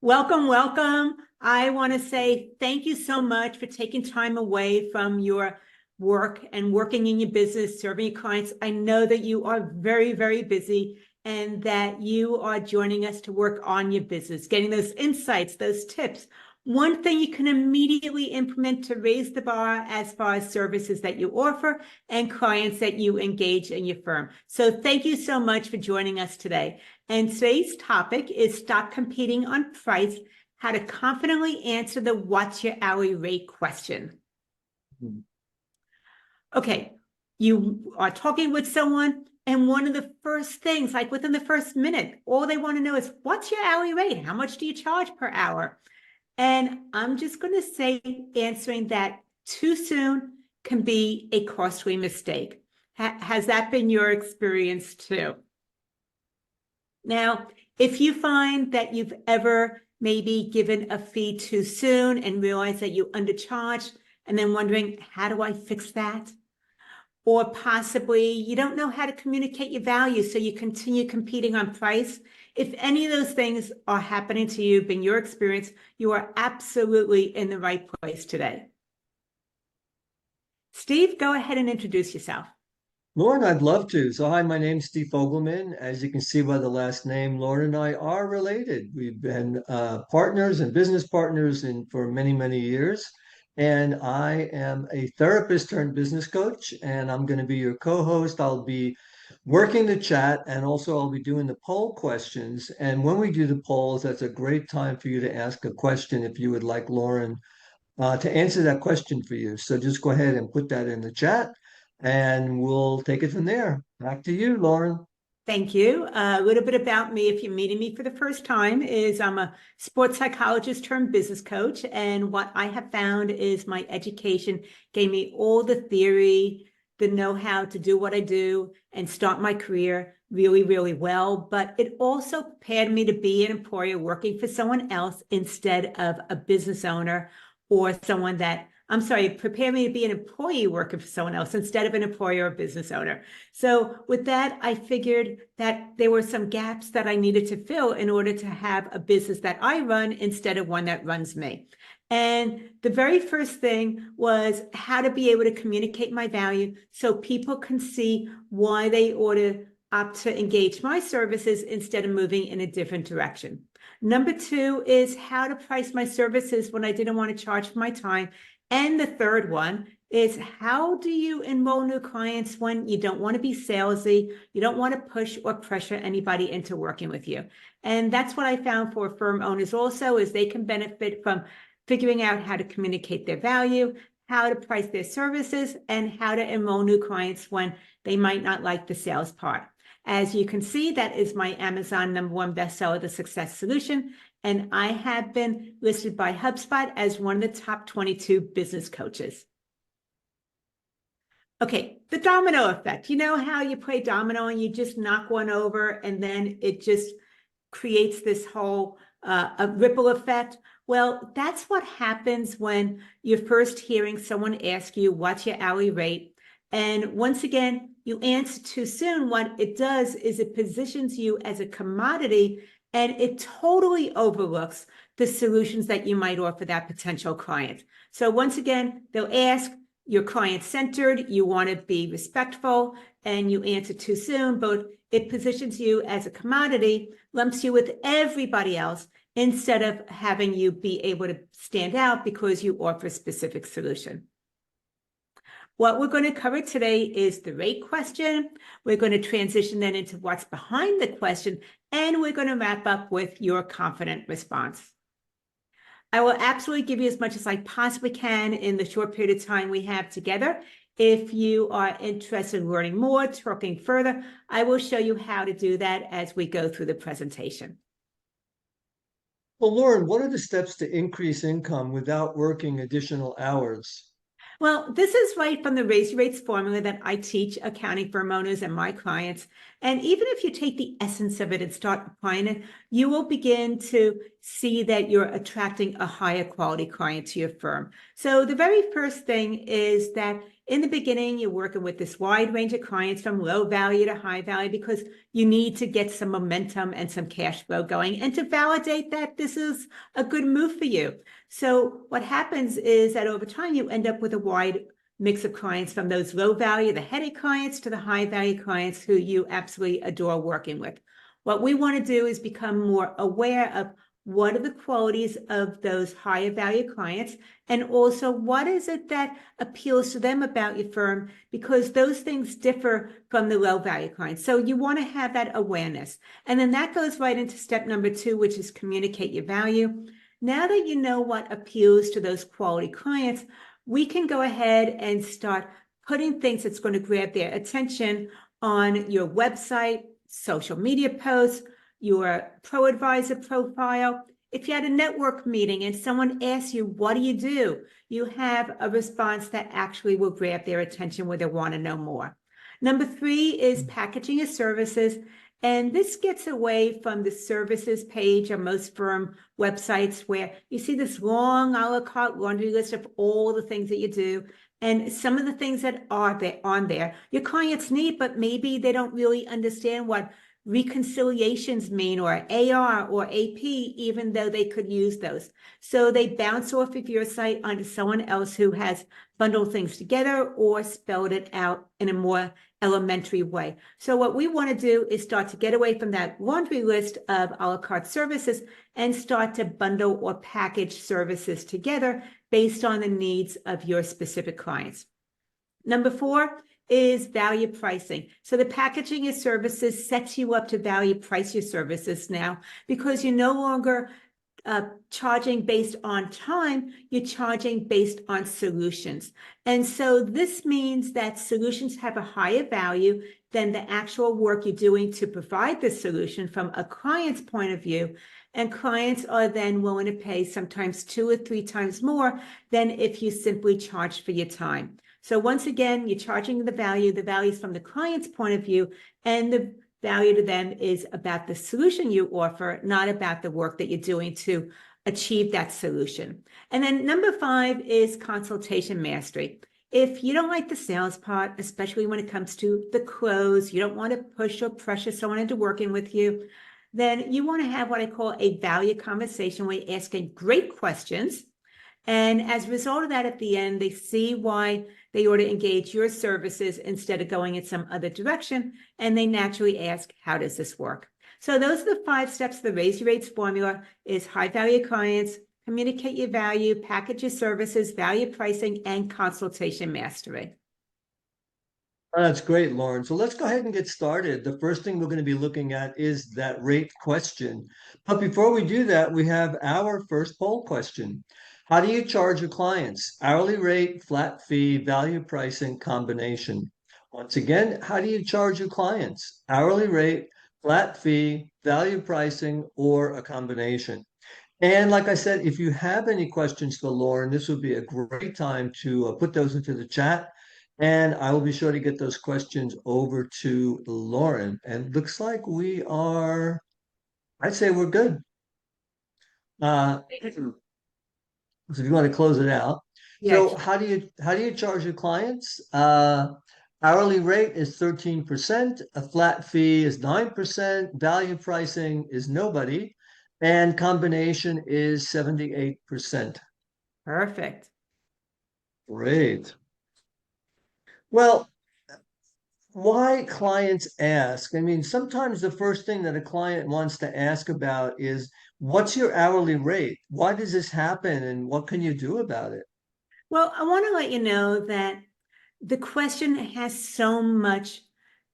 Welcome, welcome. I want to say thank you so much for taking time away from your work and working in your business, serving your clients. I know that you are very, very busy and that you are joining us to work on your business, getting those insights, those tips. One thing you can immediately implement to raise the bar as far as services that you offer and clients that you engage in your firm. So thank you so much for joining us today. And today's topic is stop competing on price, how to confidently answer the what's your hourly rate question. Okay, you are talking with someone and one of the first things, like within the first minute, all they want to know is what's your hourly rate? How much do you charge per hour? And I'm just going to say answering that too soon can be a costly mistake. Has that been your experience too? Now, if you find that you've ever maybe given a fee too soon and realized that you undercharged and then wondering, how do I fix that? Or possibly you don't know how to communicate your value, so you continue competing on price. If any of those things are happening to you, been your experience, you are absolutely in the right place today. Steve, go ahead and introduce yourself. Lauren, I'd love to. So, hi, my name's Steve Fogelman. As you can see by the last name, Lauren and I are related. We've been partners and business partners for many, many years. And I am a therapist turned business coach, and I'm going to be your co-host. I'll be working the chat, and also I'll be doing the poll questions. And when we do the polls, that's a great time for you to ask a question if you would like Lauren to answer that question for you. So just go ahead and put that in the chat and we'll take it from there. Back to you, Lauren. Thank you. A little bit about me, if you're meeting me for the first time, is I'm a sports psychologist turned business coach. And what I have found is my education gave me all the theory, the know-how to do what I do and start my career really, really well. But it also prepared me to be an employer working for someone else instead of a business owner or someone that prepare me to be an employee working for someone else instead of an employer or business owner. So with that, I figured that there were some gaps that I needed to fill in order to have a business that I run instead of one that runs me. And the very first thing was how to be able to communicate my value so people can see why they ought to opt to engage my services instead of moving in a different direction. Number two is how to price my services when I didn't want to charge for my time. And the third one is how do you enroll new clients when you don't want to be salesy, you don't want to push or pressure anybody into working with you. And that's what I found for firm owners also, is they can benefit from figuring out how to communicate their value, how to price their services, and how to enroll new clients when they might not like the sales part. As you can see, that is my Amazon #1 bestseller, The Success Solution. And I have been listed by HubSpot as one of the top 22 business coaches. Okay, the domino effect. You know how you play domino and you just knock one over and then it just creates this whole a ripple effect? Well, that's what happens when you're first hearing someone ask you, what's your hourly rate? And once again, you answer too soon. What it does is it positions you as a commodity, and it totally overlooks the solutions that you might offer that potential client. So once again, they'll ask, you're client-centered, you want to be respectful, and you answer too soon, but it positions you as a commodity, lumps you with everybody else, instead of having you be able to stand out because you offer a specific solution. What we're going to cover today is the rate question. We're going to transition then into what's behind the question, and we're going to wrap up with your confident response. I will absolutely give you as much as I possibly can in the short period of time we have together. If you are interested in learning more, talking further, I will show you how to do that as we go through the presentation. Well, Lauren, what are the steps to increase income without working additional hours? Well, this is right from the Raise Your Rates formula that I teach accounting firm owners and my clients. And even if you take the essence of it and start applying it, you will begin to see that you're attracting a higher quality client to your firm. So the very first thing is that in the beginning, you're working with this wide range of clients from low value to high value because you need to get some momentum and some cash flow going and to validate that this is a good move for you. So what happens is that over time, you end up with a wide mix of clients from those low value, the headache clients, to the high value clients who you absolutely adore working with. What we want to do is become more aware of what are the qualities of those higher value clients, and also what is it that appeals to them about your firm, because those things differ from the low value clients. So you want to have that awareness. And then that goes right into step number 2, which is communicate your value. Now that you know what appeals to those quality clients, we can go ahead and start putting things that's going to grab their attention on your website, social media posts, your Pro Advisor profile. If you had a network meeting and someone asks you, what do? You have a response that actually will grab their attention where they want to know more. Number 3 is packaging your services. And this gets away from the services page on most firm websites where you see this long a la carte laundry list of all the things that you do. And some of the things that are there on there, your clients need, but maybe they don't really understand what reconciliations mean, or AR or AP, even though they could use those. So they bounce off of your site onto someone else who has bundled things together or spelled it out in a more elementary way. So what we want to do is start to get away from that laundry list of a la carte services and start to bundle or package services together based on the needs of your specific clients. Number 4 is value pricing. So the packaging of services sets you up to value price your services now, because you're no longer charging based on time, you're charging based on solutions. And so this means that solutions have a higher value than the actual work you're doing to provide the solution from a client's point of view. And clients are then willing to pay sometimes 2 or 3 times more than if you simply charge for your time. So once again, you're charging the value is from the client's point of view, and the value to them is about the solution you offer, not about the work that you're doing to achieve that solution. And then number 5 is consultation mastery. If you don't like the sales part, especially when it comes to the close, you don't want to push or pressure someone into working with you, then you want to have what I call a value conversation where you're asking great questions. And as a result of that, at the end, they see why they ought to engage your services instead of going in some other direction. And they naturally ask, how does this work? So those are the 5 steps of the Raise Your Rates formula: is high value clients, communicate your value, package your services, value pricing, and consultation mastery. That's great, Lauren. So let's go ahead and get started. The first thing we're going to be looking at is that rate question. But before we do that, we have our first poll question. How do you charge your clients? Hourly rate, flat fee, value pricing, combination. Once again, how do you charge your clients? Hourly rate, flat fee, value pricing, or a combination? And like I said, if you have any questions for Lauren, this would be a great time to put those into the chat. And I will be sure to get those questions over to Lauren. And looks like we are, I'd say we're good. So if you want to close it out. Yeah. So how do you charge your clients? Hourly rate is 13%, a flat fee is 9%, value pricing is nobody, and combination is 78%. Perfect. Great. Well, why clients ask? I mean, sometimes the first thing that a client wants to ask about is, what's your hourly rate? Why does this happen? And what can you do about it? Well, I want to let you know that the question has so much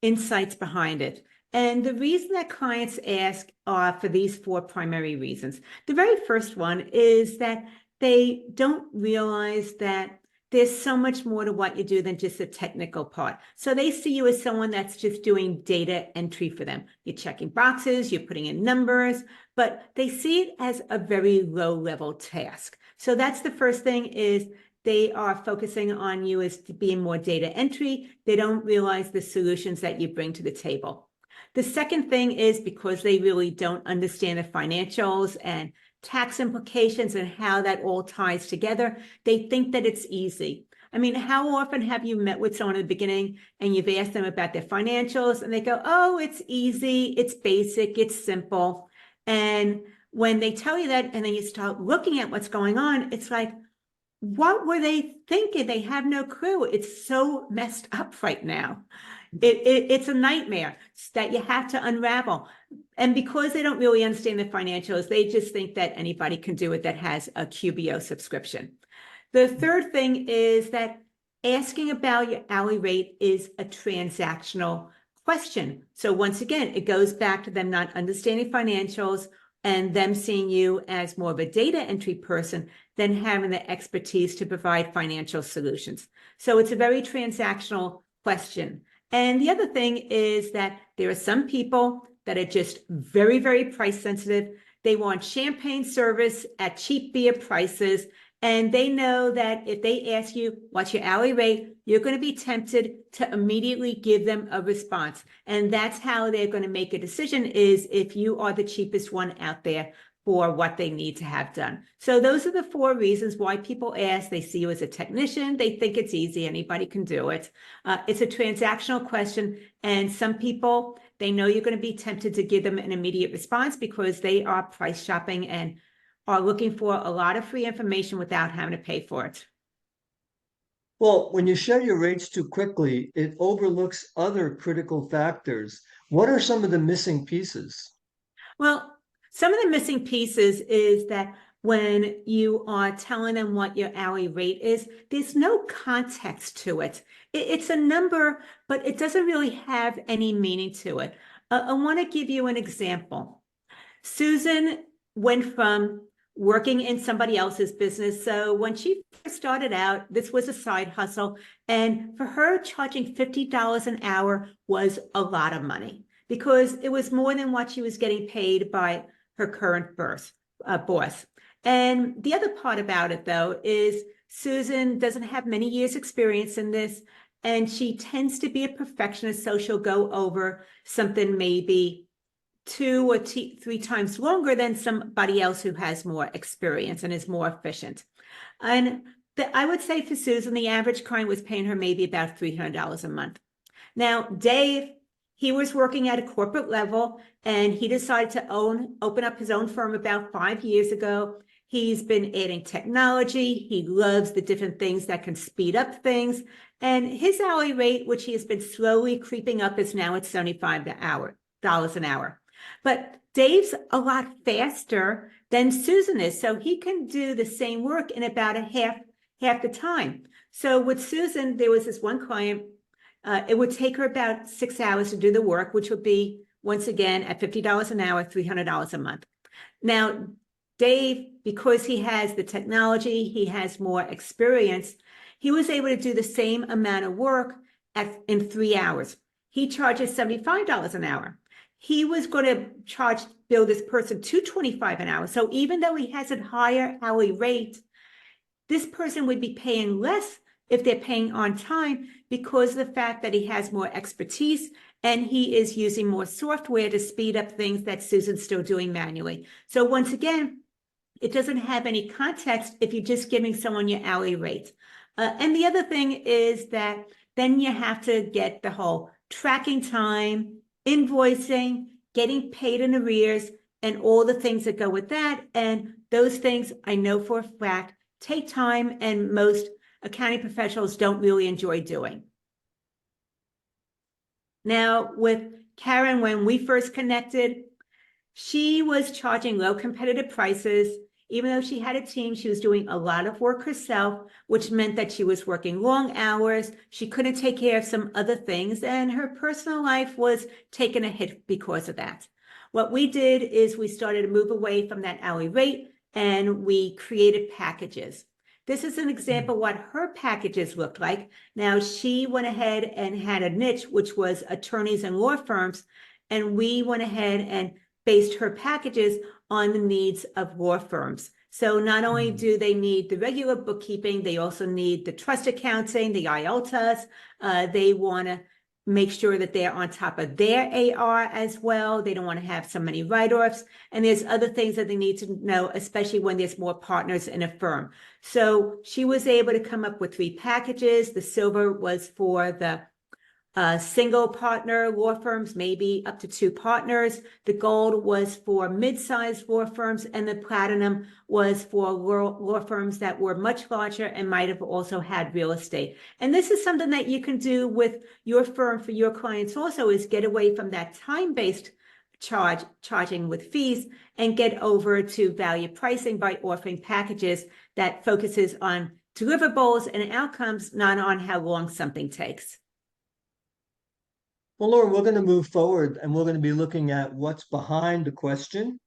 insights behind it. And the reason that clients ask are for these 4 primary reasons. The very first one is that they don't realize that there's so much more to what you do than just the technical part. So they see you as someone that's just doing data entry for them. You're checking boxes, you're putting in numbers, but they see it as a very low level task. So that's the first thing, is they are focusing on you as to being more data entry. They don't realize the solutions that you bring to the table. The second thing is, because they really don't understand the financials and tax implications and how that all ties together, they think that it's easy. I mean, how often have you met with someone in the beginning and you've asked them about their financials and they go, oh, it's easy, it's basic, it's simple. And when they tell you that and then you start looking at what's going on, it's like, what were they thinking? They have no clue. It's so messed up right now. It's a nightmare that you have to unravel. And because they don't really understand the financials, they just think that anybody can do it that has a QBO subscription. The third thing is that asking about your hourly rate is a transactional question. So once again, it goes back to them not understanding financials and them seeing you as more of a data entry person than having the expertise to provide financial solutions. So it's a very transactional question. And the other thing is that there are some people that are just very, very price sensitive. They want champagne service at cheap beer prices. And they know that if they ask you, what's your hourly rate, you're going to be tempted to immediately give them a response. And that's how they're going to make a decision, is if you are the cheapest one out there for what they need to have done. So those are the 4 reasons why people ask. They see you as a technician. They think it's easy. Anybody can do it. It's a transactional question. And some people, they know you're going to be tempted to give them an immediate response because they are price shopping and are looking for a lot of free information without having to pay for it. Well, when you share your rates too quickly, it overlooks other critical factors. What are some of the missing pieces? Well, some of the missing pieces is that when you are telling them what your hourly rate is, there's no context to it. It's a number, but it doesn't really have any meaning to it. I want to give you an example. Susan went from working in somebody else's business. So when she first started out, this was a side hustle. And for her, charging $50 an hour was a lot of money because it was more than what she was getting paid by her current boss. And the other part about it, though, is Susan doesn't have many years experience in this, and she tends to be a perfectionist. So she'll go over something maybe 2 or 3 times longer than somebody else who has more experience and is more efficient. And I would say for Susan, the average client was paying her maybe about $300 a month. Now, Dave, he was working at a corporate level and he decided to open up his own firm about 5 years ago. He's been adding technology. He loves the different things that can speed up things. And his hourly rate, which he has been slowly creeping up, is now at $75 an hour. But Dave's a lot faster than Susan is. So he can do the same work in about half the time. So with Susan, there was this one client. It would take her about 6 hours to do the work, which would be, once again, at $50 an hour, $300 a month. Now, Dave, because he has the technology, he has more experience, he was able to do the same amount of work in 3 hours. He charges $75 an hour. He was going to bill this person $225 an hour. So even though he has a higher hourly rate, this person would be paying less if they're paying on time because of the fact that he has more expertise and he is using more software to speed up things that Susan's still doing manually. So once again, it doesn't have any context if you're just giving someone your hourly rate. And the other thing is that then you have to get the whole tracking time, invoicing, getting paid in arrears, and all the things that go with that. And those things I know for a fact take time, and most accounting professionals don't really enjoy doing. Now, with Karen, when we first connected, she was charging low competitive prices. Even though she had a team, she was doing a lot of work herself, which meant that she was working long hours. She couldn't take care of some other things, and her personal life was taking a hit because of that. What we did is we started to move away from that hourly rate, and we created packages. This is an example of what her packages looked like. Now, she went ahead and had a niche, which was attorneys and law firms, and we went ahead and based her packages on the needs of law firms. So not only do they need the regular bookkeeping, they also need the trust accounting, the IELTS. They want to make sure that they're on top of their AR as well. They don't want to have so many write-offs. And there's other things that they need to know, especially when there's more partners in a firm. So she was able to come up with 3 packages. The silver was for the single partner law firms, maybe up to 2 partners. The gold was for mid-sized law firms, and the platinum was for law firms that were much larger and might have also had real estate. And this is something that you can do with your firm for your clients also, is get away from that time-based charging with fees and get over to value pricing by offering packages that focuses on deliverables and outcomes, not on how long something takes. Well, Lauren, we're going to move forward and we're going to be looking at what's behind the question.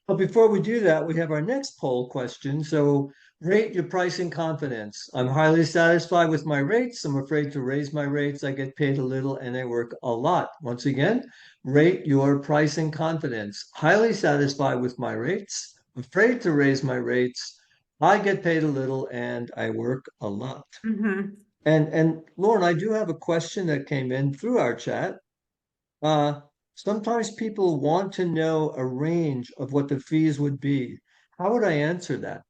But before we do that, we have our next poll question. So rate your pricing confidence. I'm highly satisfied with my rates. I'm afraid to raise my rates. I get paid a little and I work a lot. Once again, rate your pricing confidence. Highly satisfied with my rates. Afraid to raise my rates. I get paid a little and I work a lot. Mm-hmm. And Lauren, I do have a question that came in through our chat. Uh, Sometimes people want to know a range of what the fees would be. How would I answer that?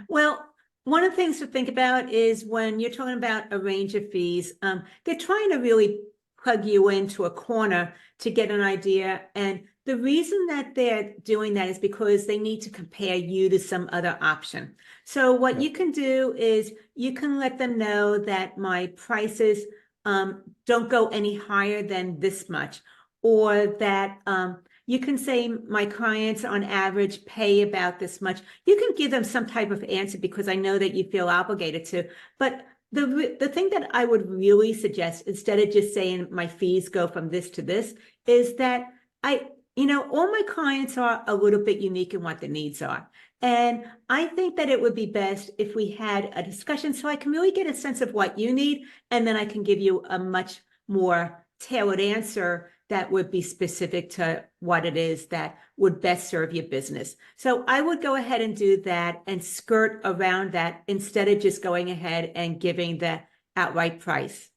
Well, one of the things to think about is when you're talking about a range of fees, they're trying to really plug you into a corner to get an idea. And the reason that they're doing that is because they need to compare you to some other option. So what Yeah. you can do is you can let them know that my prices don't go any higher than this much, or that you can say my clients on average pay about this much. You can give them some type of answer because I know that you feel obligated to. But the thing that I would really suggest, instead of just saying my fees go from this to this, is that all my clients are a little bit unique in what the needs are. And I think that it would be best if we had a discussion so I can really get a sense of what you need, and then I can give you a much more tailored answer that would be specific to what it is that would best serve your business. So I would go ahead and do that and skirt around that instead of just going ahead and giving the outright price.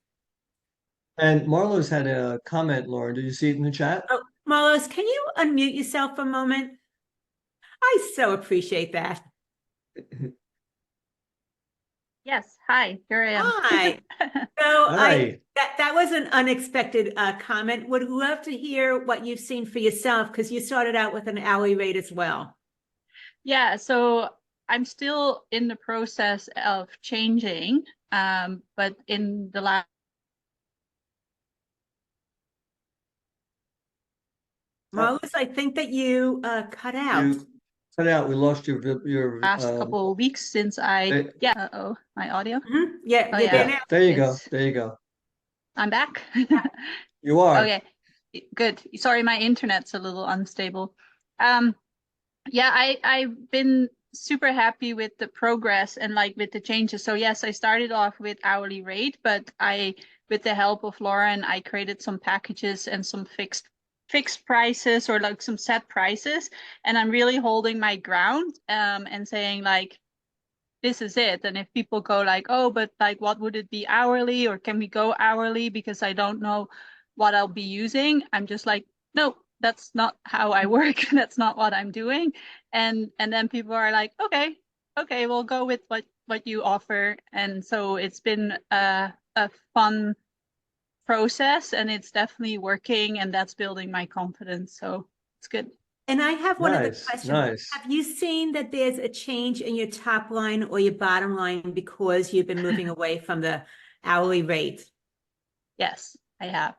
And Marlo's had a comment, Lauren. Did you see it in the chat? Oh, Marlos, can you unmute yourself for a moment? I so appreciate that. Yes, hi, here I am. Hi. So Hi. that was an unexpected comment. Would love to hear what you've seen for yourself, because you started out with an hourly rate as well. Yeah, so I'm still in the process of changing, but in the last Marlos, I think that you cut out. You cut out. We lost your couple of weeks since uh-oh, my audio. Mm-hmm. Yeah, Oh you're there yeah, now. there you go. There you go. I'm back. You are. Okay, good. Sorry, my internet's a little unstable. Yeah, I've been super happy with the progress and like with the changes. So yes, I started off with hourly rate, but with the help of Lauren, I created some packages and some fixed prices, or like some set prices, and I'm really holding my ground and saying like, this is it. And if people go like, oh, but like, what would it be hourly, or can we go hourly because I don't know what I'll be using, I'm just like, no, that's not how I work. That's not what I'm doing. And then people are like, okay, we'll go with what you offer. And so it's been a fun process, and it's definitely working, and that's building my confidence. So it's good. And I have one other Nice. question. Nice. Have you seen that there's a change in your top line or your bottom line because you've been moving away from the hourly rate? Yes, I have.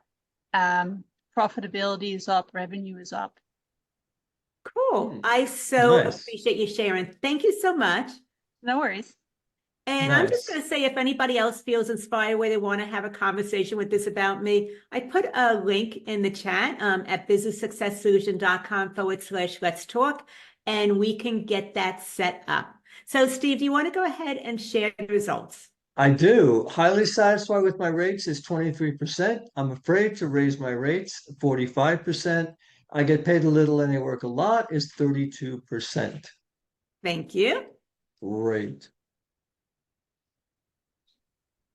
Profitability is up, revenue is up. Cool. I so Nice. appreciate you sharing. Thank you so much. No worries. And I'm just Nice. going to say, if anybody else feels inspired where they want to have a conversation with this about me, I put a link in the chat at businesssuccesssolution.com/let's talk, and we can get that set up. So Steve, do you want to go ahead and share the results? I do. Highly satisfied with my rates is 23%. I'm afraid to raise my rates, 45%. I get paid a little and I work a lot is 32%. Thank you. Great.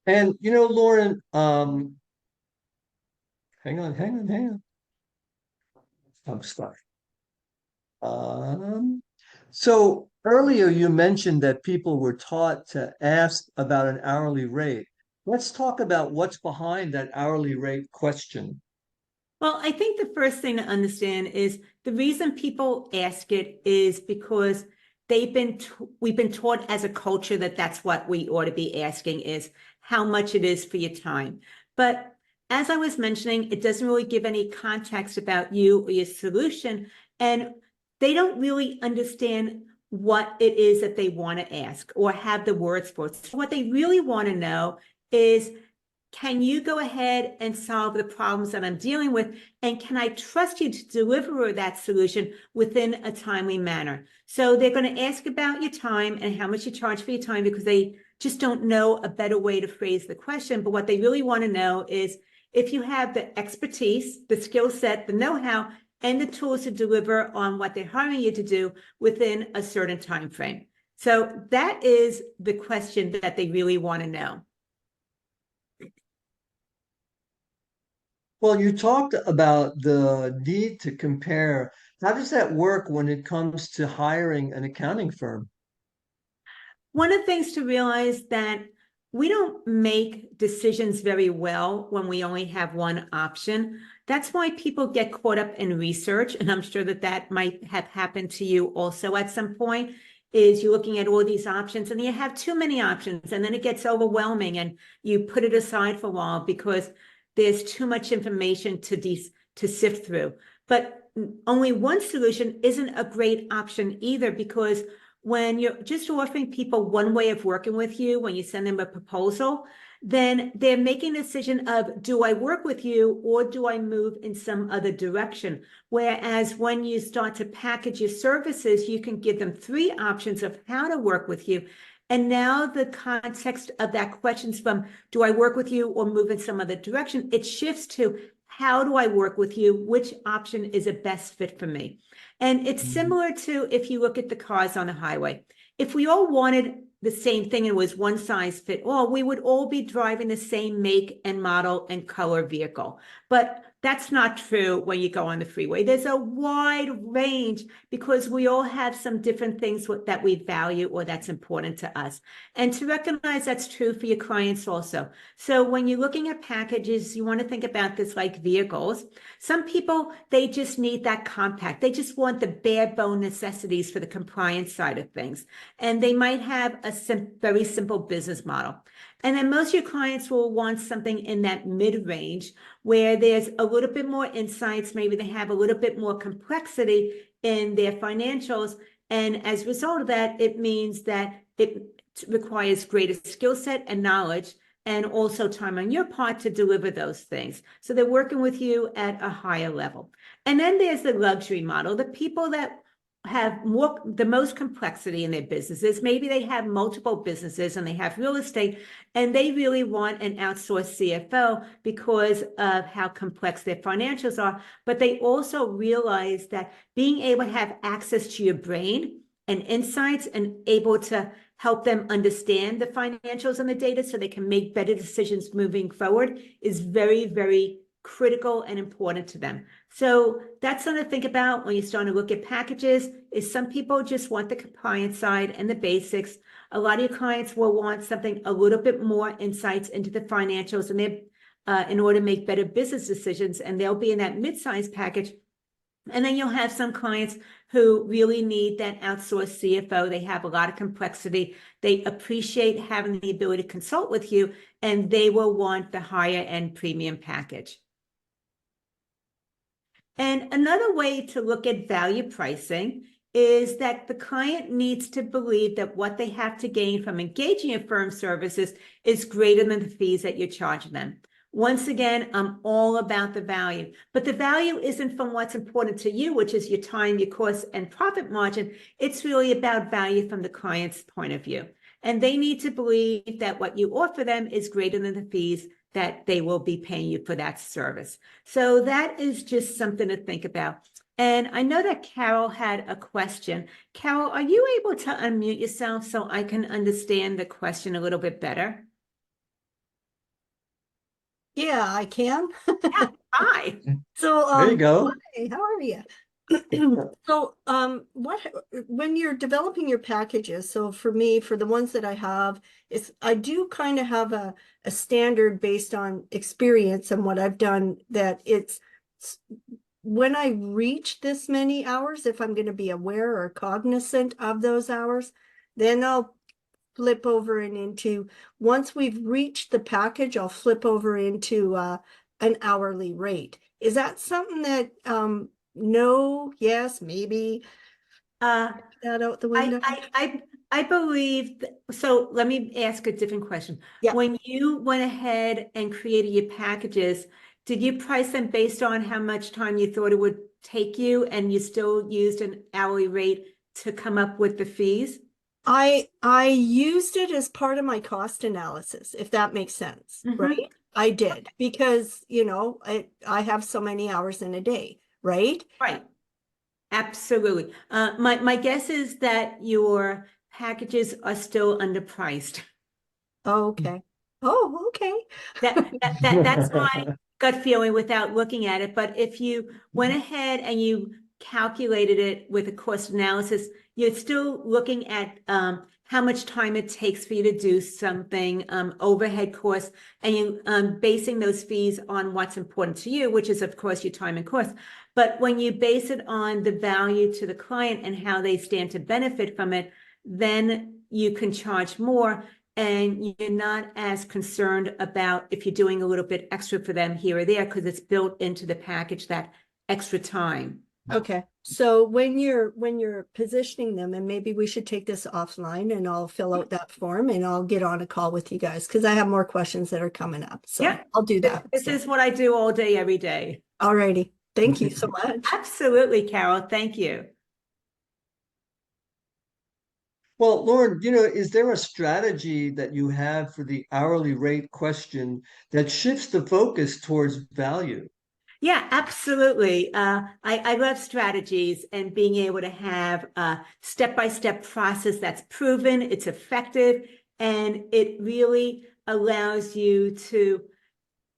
And Lauren, Hang on. I'm stuck. So earlier you mentioned that people were taught to ask about an hourly rate. Let's talk about what's behind that hourly rate question. Well, I think the first thing to understand is the reason people ask it is because we've been taught as a culture that that's what we ought to be asking is how much it is for your time. But as I was mentioning, it doesn't really give any context about you or your solution, and they don't really understand what it is that they want to ask or have the words for. So what they really want to know is, can you go ahead and solve the problems that I'm dealing with? And can I trust you to deliver that solution within a timely manner? So they're going to ask about your time and how much you charge for your time because they just don't know a better way to phrase the question. But what they really want to know is if you have the expertise, the skill set, the know-how, and the tools to deliver on what they're hiring you to do within a certain time frame. So that is the question that they really want to know. Well, you talked about the need to compare. How does that work when it comes to hiring an accounting firm? One of the things to realize that we don't make decisions very well when we only have one option. That's why people get caught up in research, and I'm sure that that might have happened to you also at some point, is you're looking at all these options and you have too many options, and then it gets overwhelming and you put it aside for a while because there's too much information to sift through. But only one solution isn't a great option either, because when you're just offering people one way of working with you, when you send them a proposal, then they're making a decision of, do I work with you or do I move in some other direction? Whereas when you start to package your services, you can give them 3 options of how to work with you. And now the context of that question's from, do I work with you or move in some other direction? It shifts to, how do I work with you? Which option is a best fit for me? And it's similar to if you look at the cars on the highway. If we all wanted the same thing and it was one size fit all, we would all be driving the same make and model and color vehicle. But that's not true when you go on the freeway. There's a wide range because we all have some different things that we value or that's important to us. And to recognize that's true for your clients also. So when you're looking at packages, you want to think about this like vehicles. Some people, they just need that compact. They just want the bare bone necessities for the compliance side of things. And they might have a very simple business model. And then most of your clients will want something in that mid-range where there's a little bit more insights. Maybe they have a little bit more complexity in their financials. And as a result of that, it means that it requires greater skill set and knowledge and also time on your part to deliver those things. So they're working with you at a higher level. And then there's the luxury model, the people that have the most complexity in their businesses. Maybe they have multiple businesses and they have real estate and they really want an outsourced CFO because of how complex their financials are. But they also realize that being able to have access to your brain and insights and able to help them understand the financials and the data so they can make better decisions moving forward is very, very critical and important to them. So that's something to think about when you're starting to look at packages. Is some people just want the compliance side and the basics. A lot of your clients will want something a little bit more insights into the financials and in order to make better business decisions, and they'll be in that mid-size package. And then you'll have some clients who really need that outsourced CFO. They have a lot of complexity. They appreciate having the ability to consult with you, and they will want the higher end premium package. And another way to look at value pricing is that the client needs to believe that what they have to gain from engaging in firm services is greater than the fees that you're charging them. Once again, I'm all about the value, but the value isn't from what's important to you, which is your time, your cost, and profit margin. It's really about value from the client's point of view. And they need to believe that what you offer them is greater than the fees that they will be paying you for that service. So that is just something to think about. And I know that Carol had a question. Carol, are you able to unmute yourself so I can understand the question a little bit better? Yeah, I can. Yeah, hi. So, There you go. hi, how are you? So, when you're developing your packages, so for me, for the ones that I have, I do kind of have a standard based on experience and what I've done that when I reach this many hours, if I'm going to be aware or cognizant of those hours, then I'll flip over and into, once we've reached the package, I'll flip over into an hourly rate. Is that something that no, yes, maybe Uh, that out the I, window? I believe, so let me ask a different question. Yeah. When you went ahead and created your packages, did you price them based on how much time you thought it would take you, and you still used an hourly rate to come up with the fees? I used it as part of my cost analysis, if that makes sense, Mhm. right? I did because, I have so many hours in a day, right? Right. Absolutely. My guess is that your packages are still underpriced. Okay. Oh, okay. That's my gut feeling without looking at it. But if you went ahead and you calculated it with a cost analysis, you're still looking at how much time it takes for you to do something, overhead costs, and you basing those fees on what's important to you, which is of course your time and cost. But when you base it on the value to the client and how they stand to benefit from it, then you can charge more, and you're not as concerned about if you're doing a little bit extra for them here or there, because it's built into the package, that extra time. Okay. So when you're positioning them, and maybe we should take this offline and I'll fill out that form and I'll get on a call with you guys because I have more questions that are coming up. So Yeah. I'll do that. This is what I do all day, every day. Alrighty. Thank you so much. Absolutely, Carol. Thank you. Well, Lauren, is there a strategy that you have for the hourly rate question that shifts the focus towards value? Yeah, absolutely. I love strategies and being able to have a step-by-step process that's proven, it's effective, and it really allows you to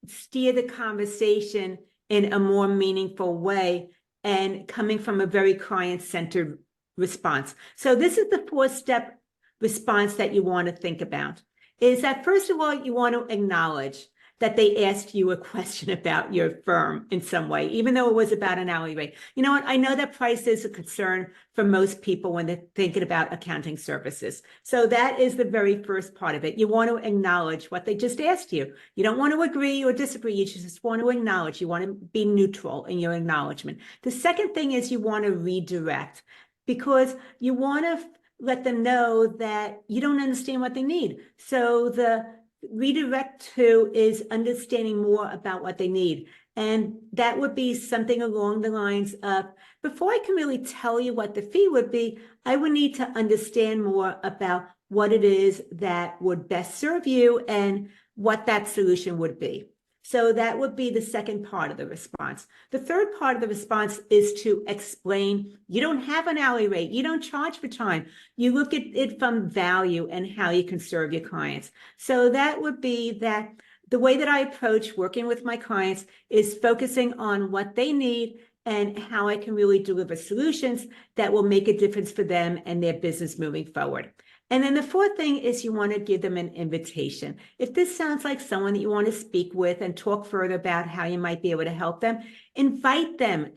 steer the conversation in a more meaningful way and coming from a very client-centered response. So this is the 4-step response that you want to think about. Is that first of all, you want to acknowledge that they asked you a question about your firm in some way, even though it was about an hourly rate. You know what? I know that price is a concern for most people when they're thinking about accounting services. So that is the very first part of it. You want to acknowledge what they just asked you. You don't want to agree or disagree. You just want to acknowledge. You want to be neutral in your acknowledgement. The second thing is you want to redirect, because you want to let them know that you don't understand what they need. So the redirect to is understanding more about what they need. And that would be something along the lines of, before I can really tell you what the fee would be, I would need to understand more about what it is that would best serve you and what that solution would be. So that would be the second part of the response. The third part of the response is to explain you don't have an hourly rate. You don't charge for time. You look at it from value and how you can serve your clients. So that would be that the way that I approach working with my clients is focusing on what they need and how I can really deliver solutions that will make a difference for them and their business moving forward. And then the fourth thing is you want to give them an invitation. If this sounds like someone that you want to speak with and talk further about how you might be able to help them,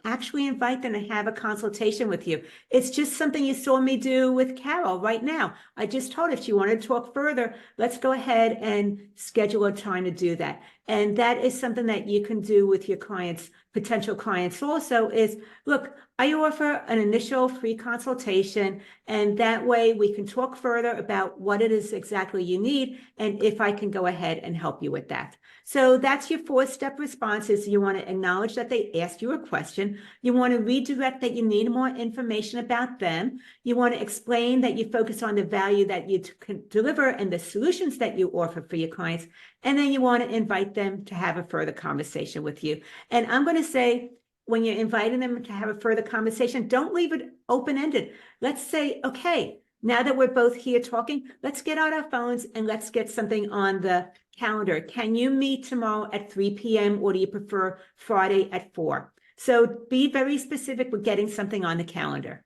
actually invite them to have a consultation with you. It's just something you saw me do with Carol right now. I just told her if she wanted to talk further, let's go ahead and schedule a time to do that. And that is something that you can do with your clients, potential clients also, is look, I offer an initial free consultation, and that way we can talk further about what it is exactly you need and if I can go ahead and help you with that. So that's your 4-step response. Is you want to acknowledge that they asked you a question. You want to redirect that you need more information about them. You want to explain that you focus on the value that you can deliver and the solutions that you offer for your clients. And then you want to invite them to have a further conversation with you. And I'm going to say, when you're inviting them to have a further conversation, don't leave it open-ended. Let's say, okay, now that we're both here talking, let's get out our phones and let's get something on the calendar. Can you meet tomorrow at 3 p.m. or do you prefer Friday at 4? So be very specific with getting something on the calendar.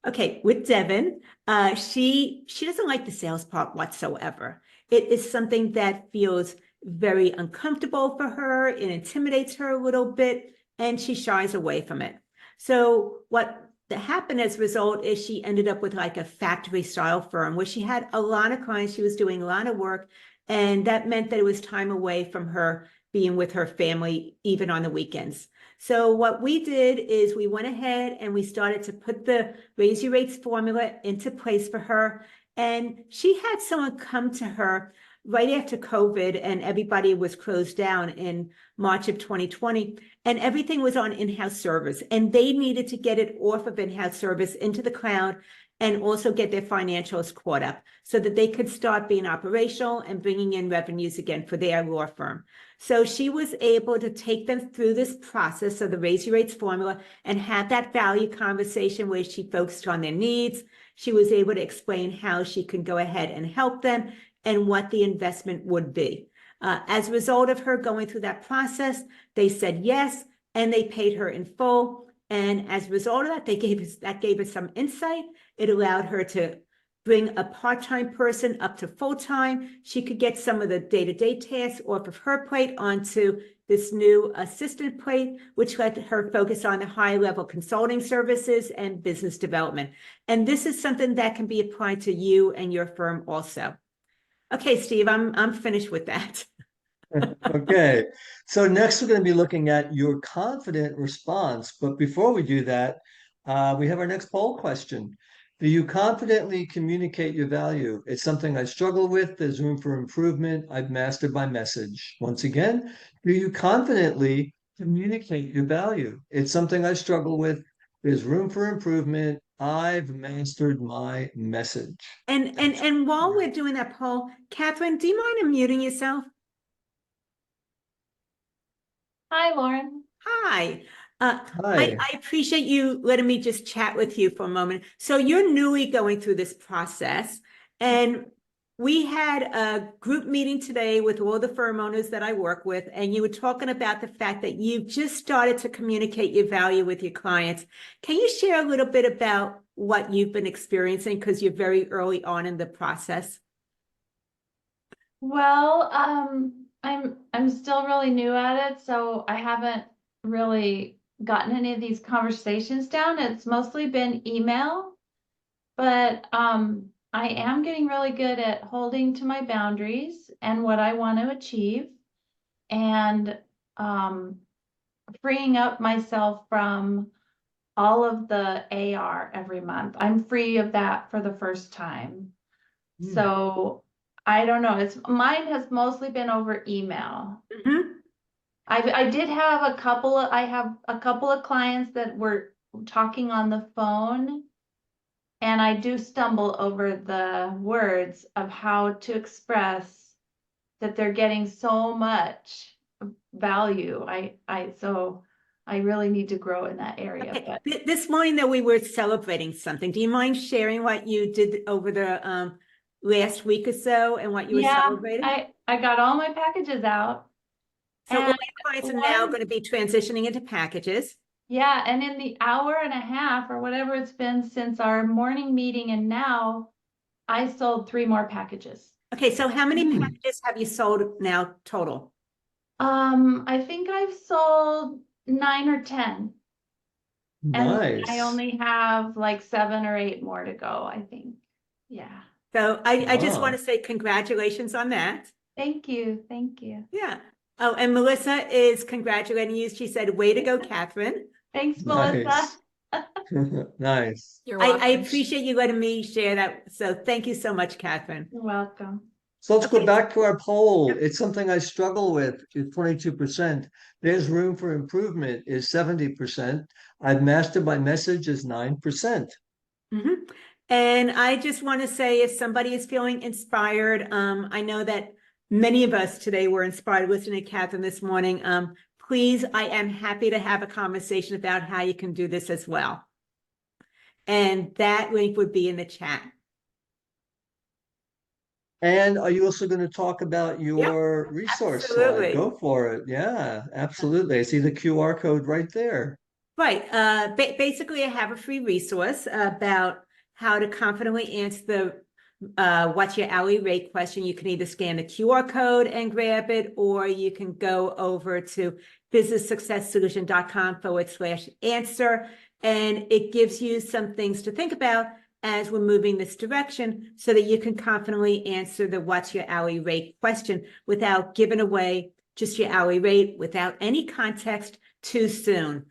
Okay, with Devin, she doesn't like the sales part whatsoever. It is something that feels very uncomfortable for her. It intimidates her a little bit, and she shies away from it. So what happened as a result is she ended up with like a factory style firm where she had a lot of clients. She was doing a lot of work, and that meant that it was time away from her being with her family, even on the weekends. So what we did is we went ahead and we started to put the Raise Your Rates formula into place for her. And she had someone come to her right after COVID and everybody was closed down in March of 2020, and everything was on in-house servers, and they needed to get it off of in-house service into the cloud and also get their financials caught up so that they could start being operational and bringing in revenues again for their law firm. So she was able to take them through this process of the Raise Your Rates formula and have that value conversation where she focused on their needs. She was able to explain how she could go ahead and help them and what the investment would be. As a result of her going through that process, they said yes, and they paid her in full. And as a result of that, that gave us some insight. It allowed her to bring a part-time person up to full-time. She could get some of the day-to-day tasks off of her plate onto this new assistant plate, which let her focus on the high-level consulting services and business development. And this is something that can be applied to you and your firm also. Okay, Steve, I'm finished with that. Okay, so next we're going to be looking at your confident response. But before we do that, we have our next poll question. Do you confidently communicate your value? It's something I struggle with. There's room for improvement. I've mastered my message. Once again, do you confidently communicate your value? It's something I struggle with. There's room for improvement. I've mastered my message. And while we're doing that poll, Catherine, do you mind unmuting yourself? Hi, Lauren. Hi. Hi. I appreciate you letting me just chat with you for a moment. So you're newly going through this process, and we had a group meeting today with all the firm owners that I work with, and you were talking about the fact that you've just started to communicate your value with your clients. Can you share a little bit about what you've been experiencing because you're very early on in the process? Well, I'm still really new at it, so I haven't really gotten any of these conversations down. It's mostly been email, but I am getting really good at holding to my boundaries and what I want to achieve, and freeing up myself from all of the AR every month. I'm free of that for the first time. So I don't know. Mine has mostly been over email. Mm-hmm. I did have a couple of clients that were talking on the phone, and I do stumble over the words of how to express that they're getting so much value. So I really need to grow in that area. Okay. But This morning that we were celebrating something, do you mind sharing what you did over the last week or so and what you were celebrating? I got all my packages out. So all And your clients are now going to be transitioning into packages. yeah, and in the hour and a half or whatever it's been since our morning meeting and now, I sold 3 more packages. Okay, so how many packages have you sold now total? I think I've sold 9 or 10. And Nice. I only have like 7 or 8 more to go, I think. Yeah. So I just want Wow. to say congratulations on that. Thank you. Thank you. Yeah. Oh, and Melissa is congratulating you. She said, way to go, Catherine. Thanks, Melissa. Nice. Nice. You're I welcome. appreciate you letting me share that. So thank you so much, Catherine. You're welcome. So let's go Okay. back to our poll. Yep. It's something I struggle with, is 22%. There's room for improvement is 70%. I've mastered my message is 9%. Mm-hmm. And I just want to say, if somebody is feeling inspired, I know that many of us today were inspired listening to Catherine this morning. Please, I am happy to have a conversation about how you can do this as well. And that link would be in the chat. And are you also going to talk about Yep, your resource slide? absolutely. Go for it. Yeah, absolutely. I see the QR code right there. Right. Basically, I have a free resource about how to confidently answer the what's your hourly rate question. You can either scan the QR code and grab it, or you can go over to businesssuccesssolution.com/answer, and it gives you some things to think about as we're moving this direction so that you can confidently answer the what's your hourly rate question without giving away just your hourly rate without any context too soon.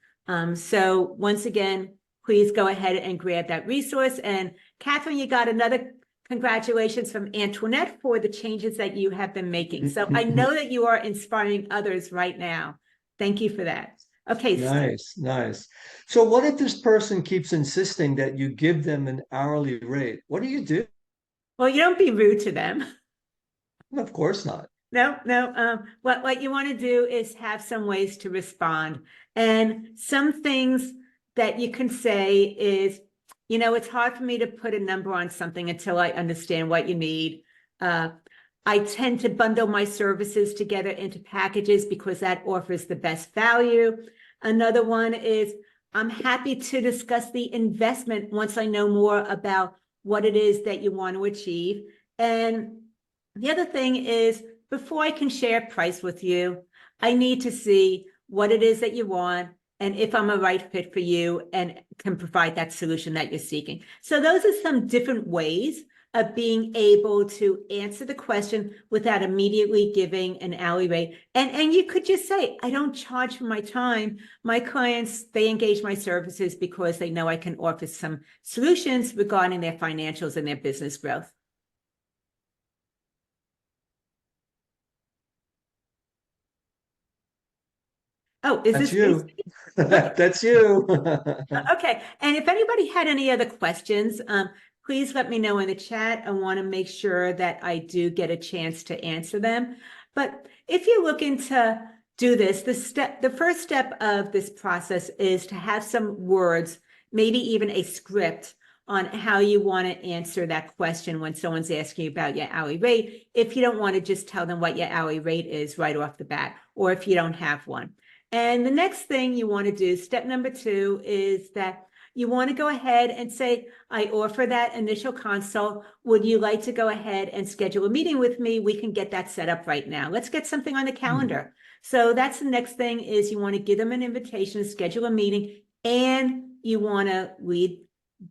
So once again, please go ahead and grab that resource. And Catherine, you got another congratulations from Antoinette for the changes that you have been making. So I know that you are inspiring others right now. Thank you for that. Okay. Nice, nice. So what if this person keeps insisting that you give them an hourly rate? What do you do? Well, you don't be rude to them. Of course not. No. What you want to do is have some ways to respond. And some things that you can say is, it's hard for me to put a number on something until I understand what you need. I tend to bundle my services together into packages because that offers the best value. Another one is, I'm happy to discuss the investment once I know more about what it is that you want to achieve. And the other thing is, before I can share price with you, I need to see what it is that you want and if I'm a right fit for you and can provide that solution that you're seeking. So those are some different ways of being able to answer the question without immediately giving an hourly rate. And you could just say, I don't charge for my time. My clients, they engage my services because they know I can offer some solutions regarding their financials and their business growth. Oh, is That's this you. That's you. Okay. And if anybody had any other questions, please let me know in the chat. I want to make sure that I do get a chance to answer them. But if you're looking to do this, the first step of this process is to have some words, maybe even a script on how you want to answer that question when someone's asking you about your hourly rate, if you don't want to just tell them what your hourly rate is right off the bat, or if you don't have one. And the next thing you want to do, step number 2, is that you want to go ahead and say, I offer that initial consult. Would you like to go ahead and schedule a meeting with me? We can get that set up right now. Let's get something on the calendar. So that's the next thing, is you want to give them an invitation, schedule a meeting, and you want to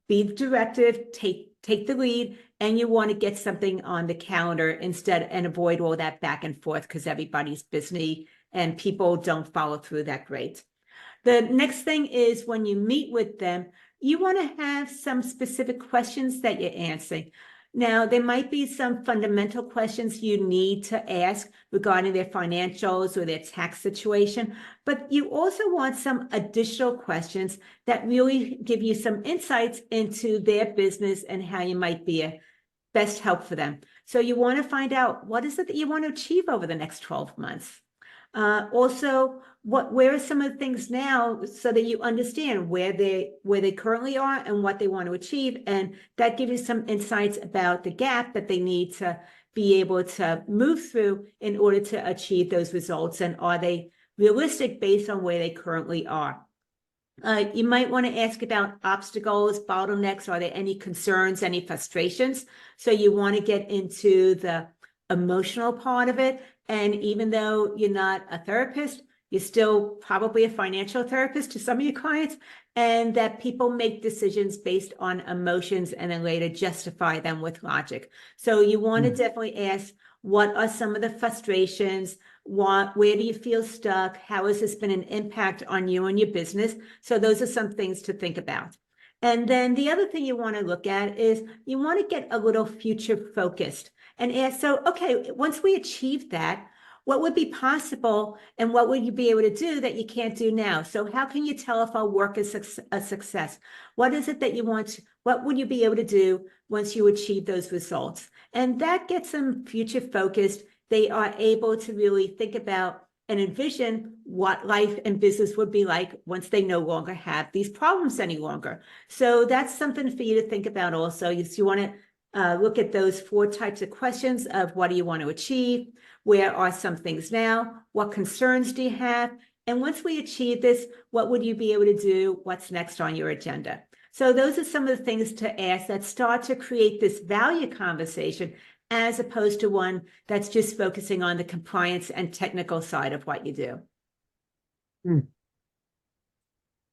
be directive, take the lead, and you want to get something on the calendar instead and avoid all that back and forth because everybody's busy and people don't follow through that great. The next thing is, when you meet with them, you want to have some specific questions that you're answering. Now, there might be some fundamental questions you need to ask regarding their financials or their tax situation, but you also want some additional questions that really give you some insights into their business and how you might be a best help for them. So you want to find out, what is it that you want to achieve over the next 12 months? Also, where are some of the things now, so that you understand where they currently are and what they want to achieve, and that gives you some insights about the gap that they need to be able to move through in order to achieve those results, and are they realistic based on where they currently are. You might want to ask about obstacles, bottlenecks. Are there any concerns, any frustrations? So you want to get into the emotional part of it. And even though you're not a therapist, you're still probably a financial therapist to some of your clients, and that people make decisions based on emotions and then later justify them with logic. So you want to definitely ask, what are some of the frustrations? Where do you feel stuck? How has this been an impact on you and your business? So those are some things to think about. And then the other thing you want to look at is, you want to get a little future focused and ask, so, okay, once we achieve that, what would be possible and what would you be able to do that you can't do now? So how can you tell if our work is a success? What is it that you want? What would you be able to do once you achieve those results? And that gets them future focused. They are able to really think about and envision what life and business would be like once they no longer have these problems any longer. So that's something for you to think about also. You want to look at those 4 types of questions of what do you want to achieve? Where are some things now? What concerns do you have? And once we achieve this, what would you be able to do? What's next on your agenda? So those are some of the things to ask that start to create this value conversation, as opposed to one that's just focusing on the compliance and technical side of what you do.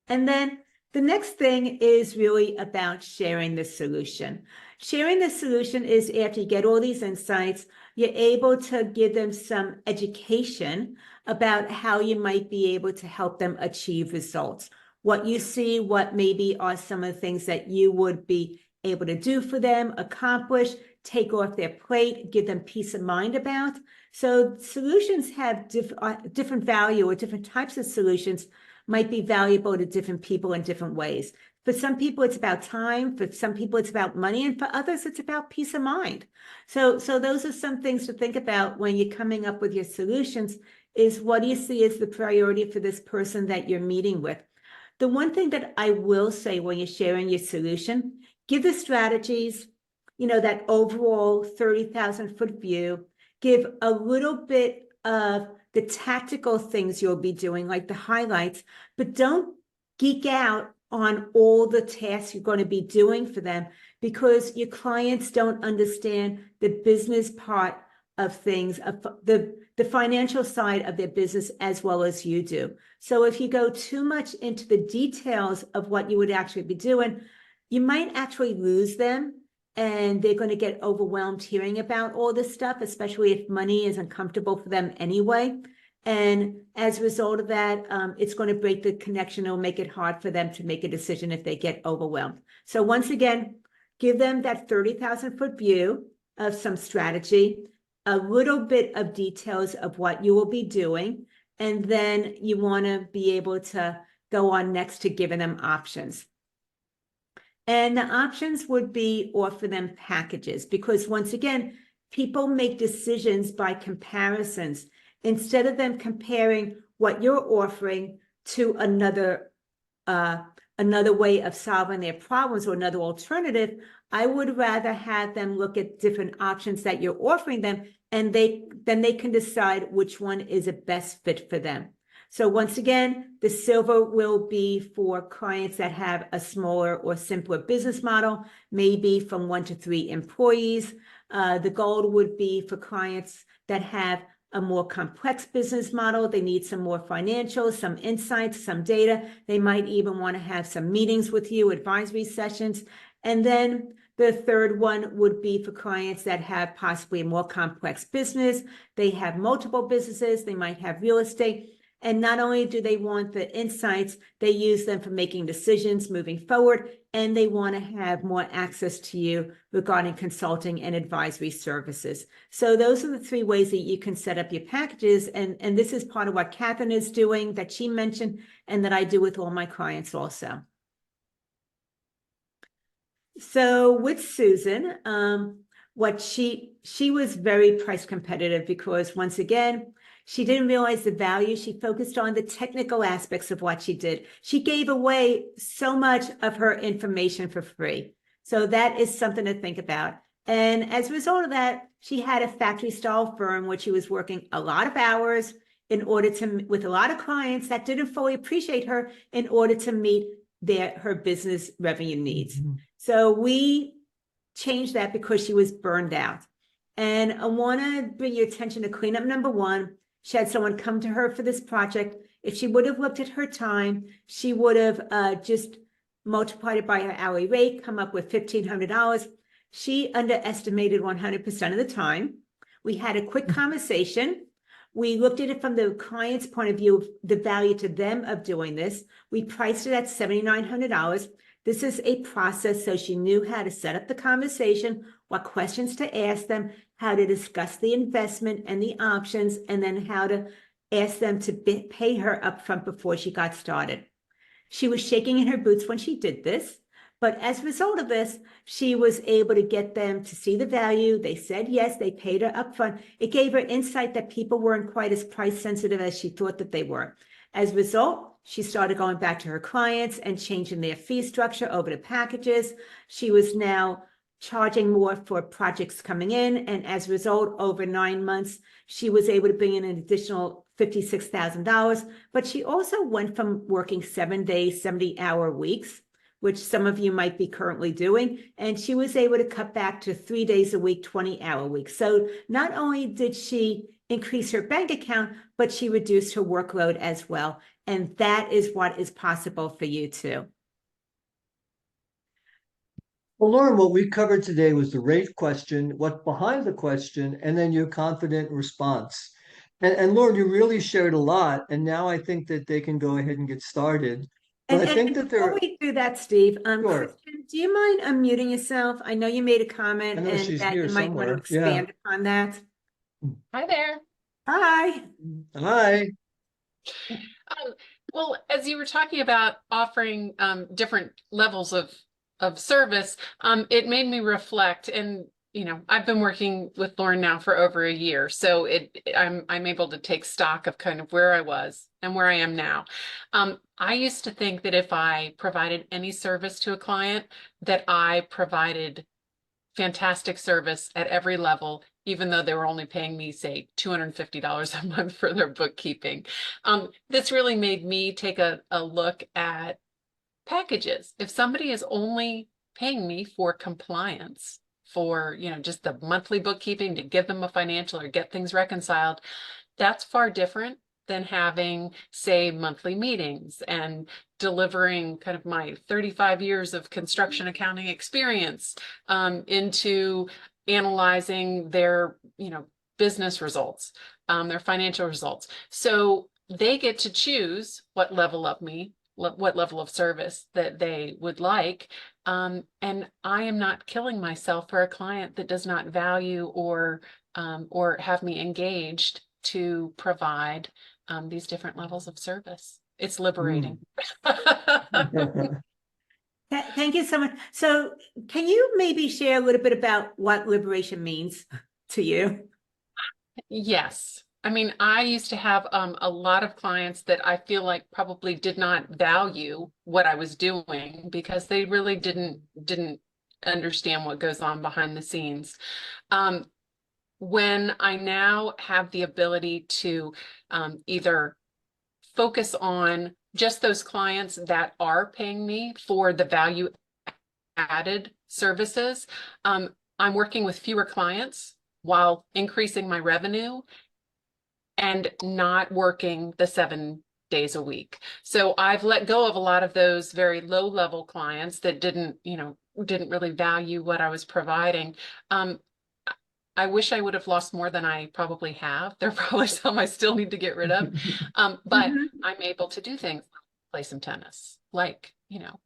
And then the next thing is really about sharing the solution. Sharing the solution is after you get all these insights, you're able to give them some education about how you might be able to help them achieve results. What you see, what maybe are some of the things that you would be able to do for them, accomplish, take off their plate, give them peace of mind about. So solutions have different value, or different types of solutions might be valuable to different people in different ways. For some people, it's about time. For some people, it's about money. And for others, it's about peace of mind. So those are some things to think about when you're coming up with your solutions, is what do you see as the priority for this person that you're meeting with? The one thing that I will say when you're sharing your solution, give the strategies, that overall 30,000-foot view, give a little bit of the tactical things you'll be doing, like the highlights, but don't geek out on all the tasks you're going to be doing for them, because your clients don't understand the business part of things, of the financial side of their business as well as you do. So if you go too much into the details of what you would actually be doing, you might actually lose them, and they're going to get overwhelmed hearing about all this stuff, especially if money is uncomfortable for them anyway. And as a result of that, it's going to break the connection. It'll make it hard for them to make a decision if they get overwhelmed. So once again, give them that 30,000-foot view of some strategy, a little bit of details of what you will be doing, and then you want to be able to go on next to giving them options. And the options would be offer them packages, because once again, people make decisions by comparisons. Instead of them comparing what you're offering to another way of solving their problems or another alternative, I would rather have them look at different options that you're offering them, and then they can decide which one is a best fit for them. So once again, the silver will be for clients that have a smaller or simpler business model, maybe from 1 to 3 employees. The gold would be for clients that have a more complex business model. They need some more financials, some insights, some data. They might even want to have some meetings with you, advisory sessions. And then the third one would be for clients that have possibly a more complex business. They have multiple businesses. They might have real estate. And not only do they want the insights, they use them for making decisions moving forward, and they want to have more access to you regarding consulting and advisory services. So those are the 3 ways that you can set up your packages. And this is part of what Catherine is doing that she mentioned, and that I do with all my clients also. So with Susan, what she was very price competitive, because once again, she didn't realize the value. She focused on the technical aspects of what she did. She gave away so much of her information for free. So that is something to think about. And as a result of that, she had a factory style firm, which she was working a lot of hours in order to, with a lot of clients that didn't fully appreciate her, in order to meet her business revenue needs. Mm-hmm. So we changed that because she was burned out. And I want to bring your attention to cleanup number 1. She had someone come to her for this project. If she would have looked at her time, she would have just multiplied it by her hourly rate, come up with $1,500. She underestimated 100% of the time. We had a quick conversation. We looked at it from the client's point of view, of the value to them of doing this. We priced it at $7,900. This is a process, so she knew how to set up the conversation, what questions to ask them, how to discuss the investment and the options, and then how to ask them to pay her upfront before she got started. She was shaking in her boots when she did this, But as a result of this, she was able to get them to see the value. They said yes, they paid her upfront. It gave her insight that people weren't quite as price sensitive as she thought that they were. As a result, she started going back to her clients and changing their fee structure over to packages. She was now charging more for projects coming in. And as a result, over 9 months, she was able to bring in an additional $56,000. But she also went from working 7 days, 70-hour weeks, which some of you might be currently doing. And she was able to cut back to 3 days a week, 20-hour weeks. So not only did she increase her bank account, but she reduced her workload as well. And that is what is possible for you too. Well, Lauren, what we covered today was the rate question, what's behind the question, and then your confident response. And Lauren, you really shared a lot. And now I think that they can go ahead and get started. But I think that before we do that, Steve, Sure. Kristen, do you mind unmuting yourself? I know you made a comment I know and she's that here you might want to somewhere. Yeah. expand upon that. Hi there. Hi. Hi. Well, as you were talking about offering different levels of service, it made me reflect. And I've been working with Lauren now for over a year, so I'm able to take stock of kind of where I was and where I am now. I used to think that if I provided any service to a client, that I provided fantastic service at every level, even though they were only paying me, say, $250 a month for their bookkeeping. This really made me take a look at packages. If somebody is only paying me for compliance, for just the monthly bookkeeping to give them a financial or get things reconciled, that's far different than having, say, monthly meetings and delivering kind of my 35 years of construction accounting experience into analyzing their business results, their financial results. So they get to choose what level of service that they would like. And I am not killing myself for a client that does not value or have me engaged to provide these different levels of service. It's liberating. Thank you so much. So can you maybe share a little bit about what liberation means to you? Yes. I mean, I used to have a lot of clients that I feel like probably did not value what I was doing because they really didn't understand what goes on behind the scenes. When I now have the ability to either focus on just those clients that are paying me for the value added services, I'm working with fewer clients while increasing my revenue and not working the 7 days a week. So I've let go of a lot of those very low level clients that didn't really value what I was providing. I wish I would have lost more than I probably have. There are probably some I still need to get rid of. But I'm able to do things, play some tennis, like,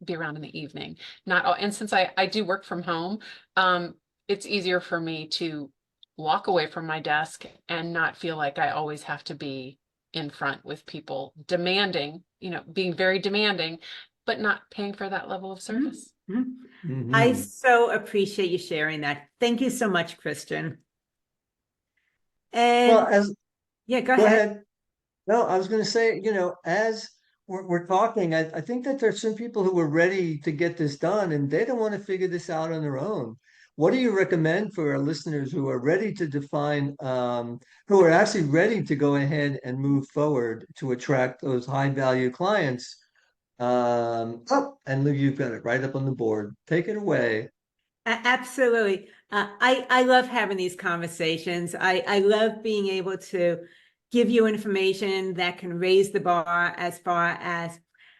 be around in the evening. And since I do work from home, it's easier for me to walk away from my desk and not feel like I always have to be in front with people demanding, being very demanding, but not paying for that level of service. I so appreciate you sharing that. Thank you so much, Kristen. And Well, yeah, go go ahead. ahead. No, I was going to say, as we're talking, I think that there's some people who are ready to get this done and they don't want to figure this out on their own. What do you recommend for our listeners who are ready to define, who are actually ready to go ahead and move forward to attract those high value clients? And Liv, you've got it right up on the board. Take it away. Absolutely. I love having these conversations. I love being able to give you information that can raise the bar as far as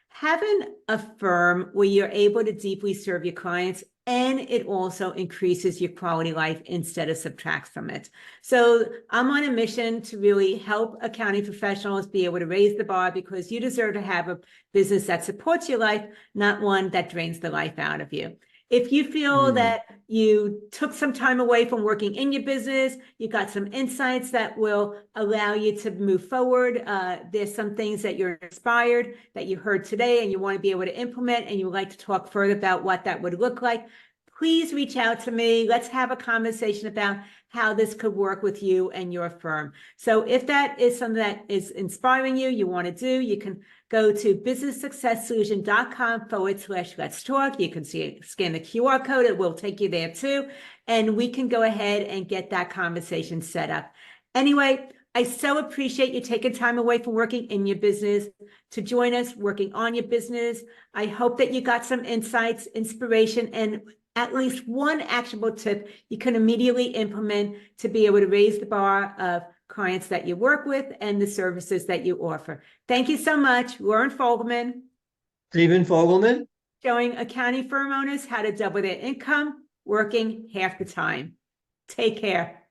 having a firm where you're able to deeply serve your clients, and it also increases your quality of life instead of subtracts from it. So I'm on a mission to really help accounting professionals be able to raise the bar, because you deserve to have a business that supports your life, not one that drains the life out of you. If you feel Hmm. that you took some time away from working in your business, you got some insights that will allow you to move forward. There's some things that you're inspired that you heard today and you want to be able to implement, and you would like to talk further about what that would look like, please reach out to me. Let's have a conversation about how this could work with you and your firm. So if that is something that is inspiring you, you want to do, you can go to businesssuccesssolution.com/let's talk. You can scan the QR code. It will take you there too. And we can go ahead and get that conversation set up. Anyway, I so appreciate you taking time away from working in your business to join us working on your business. I hope that you got some insights, inspiration, and at least one actionable tip you can immediately implement to be able to raise the bar of clients that you work with and the services that you offer. Thank you so much. Lauren Fogelman, Stephen Fogelman. showing accounting firm owners how to double their income working half the time. Take care.